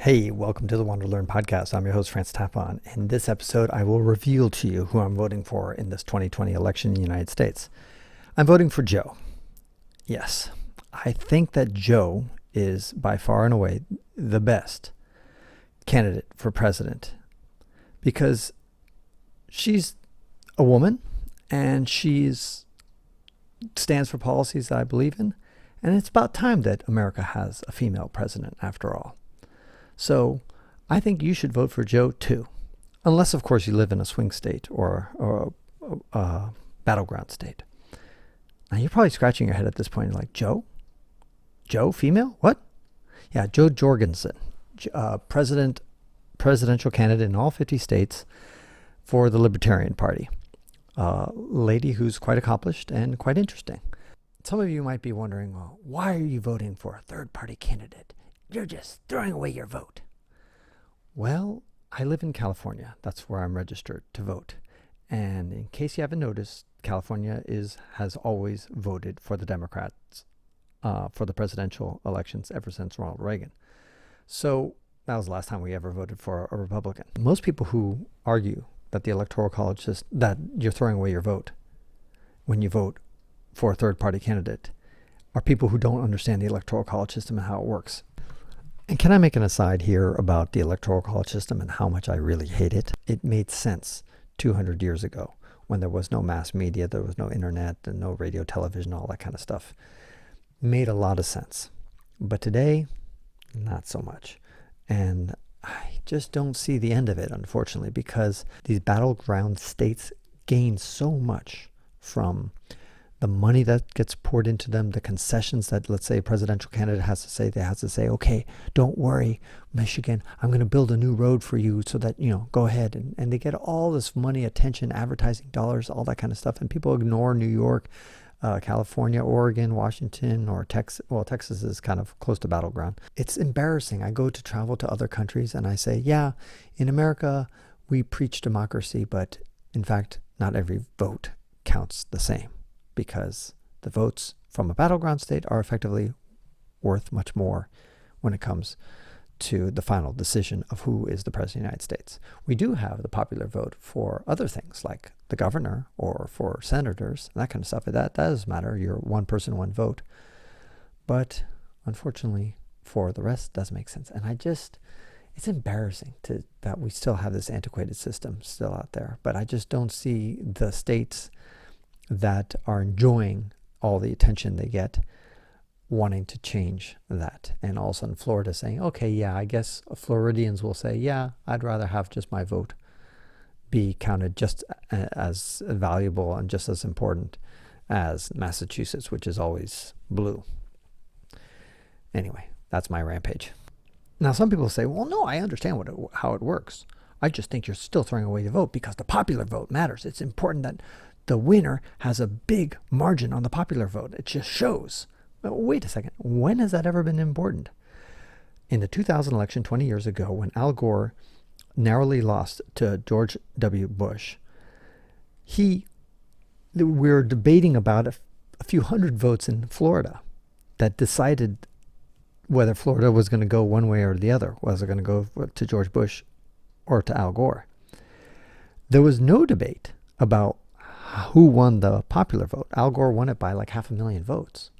Hey, welcome to the Want to Learn podcast. I'm your host, France Tapon. In this episode, I will reveal to you who I'm voting for in this 2020 election in the United States. I'm voting for Joe. Yes, I think that Joe is by far and away the best candidate for president because she's a woman and she's stands for policies that I believe in. And it's about time that America has a female president after all. So I think you should vote for Joe too, unless of course you live in a swing state or a battleground state. Now you're probably scratching your head at this point, like Joe, female, what? Yeah, Joe Jorgensen, presidential candidate in all 50 states for the Libertarian Party. Lady who's quite accomplished and quite interesting. Some of you might be wondering, well, why are you voting for a third-party candidate? You're just throwing away your vote. Well, I live in California. That's where I'm registered to vote. And in case you haven't noticed, California has always voted for the Democrats for the presidential elections ever since Ronald Reagan. So that was the last time we ever voted for a Republican. Most people who argue that the Electoral College that you're throwing away your vote when you vote for a third-party candidate are people who don't understand the Electoral College system and how it works. And can I make an aside here about the Electoral College system and how much I really hate it? It made sense 200 years ago when there was no mass media, there was no internet, and no radio, television, all that kind of stuff. Made a lot of sense. But today, not so much. And I just don't see the end of it, unfortunately, because these battleground states gain so much from the money that gets poured into them, the concessions that, let's say, a presidential candidate has to say. They have to say, okay, don't worry, Michigan, I'm going to build a new road for you so that, go ahead. And they get all this money, attention, advertising dollars, all that kind of stuff. And people ignore New York, California, Oregon, Washington, or Texas. Well, Texas is kind of close to battleground. It's embarrassing. I go to travel to other countries and I say, yeah, in America, we preach democracy, but in fact, not every vote counts the same, because the votes from a battleground state are effectively worth much more when it comes to the final decision of who is the president of the United States. We do have the popular vote for other things like the governor or for senators, that kind of stuff. That does matter. You're one person, one vote. But unfortunately, for the rest, it doesn't make sense. And it's embarrassing that we still have this antiquated system still out there. But I just don't see the states that are enjoying all the attention they get wanting to change that. And all of a sudden Florida saying, okay, yeah, I guess Floridians will say, yeah, I'd rather have just my vote be counted just as valuable and just as important as Massachusetts, which is always blue. Anyway, that's my rampage. Now, some people say, well, no, I understand how it works. I just think you're still throwing away the vote because the popular vote matters. It's important that the winner has a big margin on the popular vote. It just shows. Well, wait a second. When has that ever been important? In the 2000 election 20 years ago, when Al Gore narrowly lost to George W. Bush, we were debating about a few hundred votes in Florida that decided whether Florida was going to go one way or the other. Was it going to go to George Bush or to Al Gore? There was no debate about who won the popular vote. Al Gore won it by like 500,000 votes.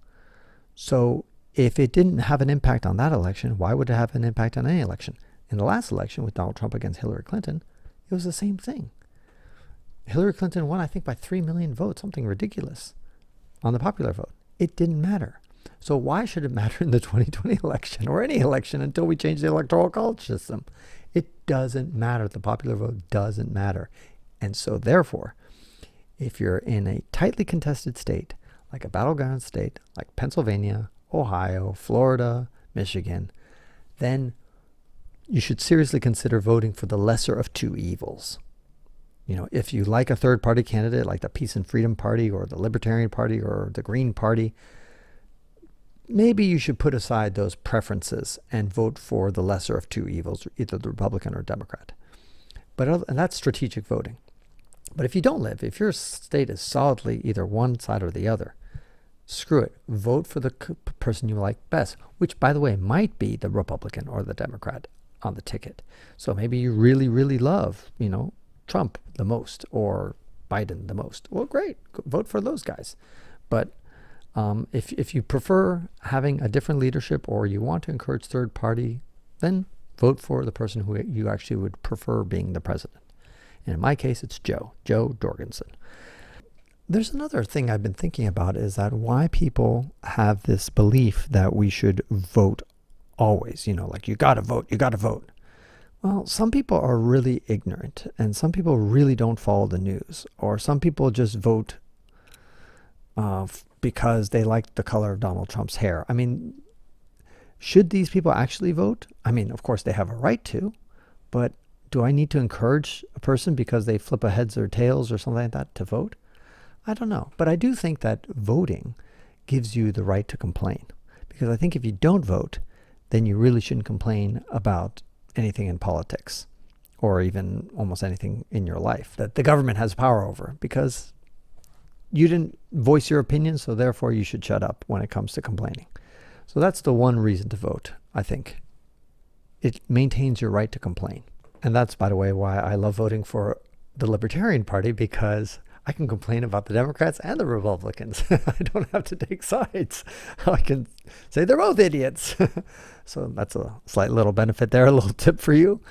So if it didn't have an impact on that election, why would it have an impact on any election? In the last election with Donald Trump against Hillary Clinton, it was the same thing. Hillary Clinton won, I think, by 3 million votes, something ridiculous, on the popular vote. It didn't matter. So why should it matter in the 2020 election or any election until we change the Electoral College system? It doesn't matter. The popular vote doesn't matter. And so therefore, if you're in a tightly contested state, like a battleground state, like Pennsylvania, Ohio, Florida, Michigan, then you should seriously consider voting for the lesser of two evils. If you like a third-party candidate, like the Peace and Freedom Party or the Libertarian Party or the Green Party, maybe you should put aside those preferences and vote for the lesser of two evils, either the Republican or Democrat. And that's strategic voting. But if your state is solidly either one side or the other, screw it. Vote for the person you like best, which, by the way, might be the Republican or the Democrat. on the ticket. So maybe you really, really love, Trump the most or Biden the most. Well, great, vote for those guys. But if you prefer having a different leadership or you want to encourage third party, then vote for the person who you actually would prefer being the president. And in my case, it's Joe Jorgensen. There's another thing I've been thinking about, is that why people have this belief that we should vote always, like you got to vote. Well, some people are really ignorant, and some people really don't follow the news, or some people just vote because they like the color of Donald Trump's hair. I mean, should these people actually vote? I mean, of course they have a right to, but do I need to encourage a person because they flip a heads or tails or something like that to vote? I don't know. But I do think that voting gives you the right to complain. Because I think if you don't vote, then you really shouldn't complain about anything in politics or even almost anything in your life that the government has power over, because you didn't voice your opinion, so therefore you should shut up when it comes to complaining. So that's the one reason to vote, I think. It maintains your right to complain. And that's, by the way, why I love voting for the Libertarian Party, because I can complain about the Democrats and the Republicans. I don't have to take sides. I can say they're both idiots. So that's a slight little benefit there, a little tip for you.